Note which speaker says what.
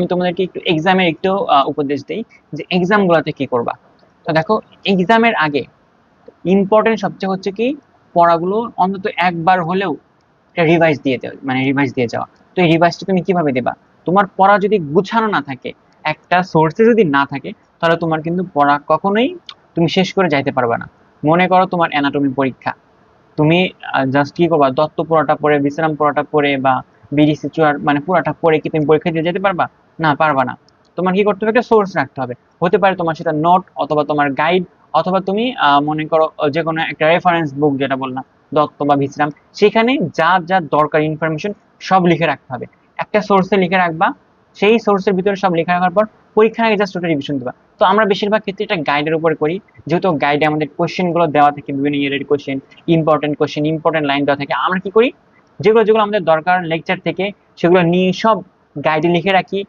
Speaker 1: আমি তোমাদেরকে একটু এক্সামের একটু উপদেশ দেই যে এক্সাম গুলাতে কি করবা। তো দেখো, এক্সামের আগে ইম্পর্টেন্ট সবচেয়ে হচ্ছে কি পড়াগুলো অন্তত একবার হলেও রিভাইজ দিয়ে দেওয়া, মানে রিভাইজ দিয়ে যাওয়া। তো এই রিভাইজটা তুমি কিভাবে দেবা? তোমার পড়া যদি গুছানো না থাকে, একটা সোর্সে যদি না থাকে, তাহলে তোমার কিন্তু পড়া কখনোই তুমি শেষ করে যাইতে পারবে না। মনে করো তোমার অ্যানাটমি পরীক্ষা, তুমি জাস্ট কি করবা, দত্ত পুরাটা পড়ে, বিশ্রাম পুরাটা পড়ে বা বিডিসি চুয়ার মানে পুরাটা পড়ে কি তুমি পরীক্ষা দিয়ে যেতে পারবা? না, পারবা না। তোমার কি করতে হবে, একটা সোর্স রাখতে হবে। হতে পারে তোমার সেটা নোট, অথবা তোমার গাইড, অথবা তুমি মনে করো যে কোনো একটা রেফারেন্স বুক, যেটা বললাম দত্ত বা বিশ্রাম, সেখানে যা যা দরকার ইনফরমেশন সব লিখে রাখতে হবে। একটা সোর্সে লিখে রাখবা, সেই সোর্সের ভিতরে সব লিখে রাখার পর পরীক্ষার আগে জাস্ট ওটা রিভিশন দিবা। তো আমরা বেশিরভাগ ক্ষেত্রে এটা গাইডের উপরে করি, যেহেতু গাইডে আমাদের কোশ্চেন গুলো দেওয়া থাকে, বিভিন্ন ইয়ারের question, important question, important line দেওয়া থাকে। আমরা কি করি, যেগুলো যেগুলো আমাদের দরকার লেকচার থেকে, সেগুলো নিয়ে সব গাইডে লিখে রাখি।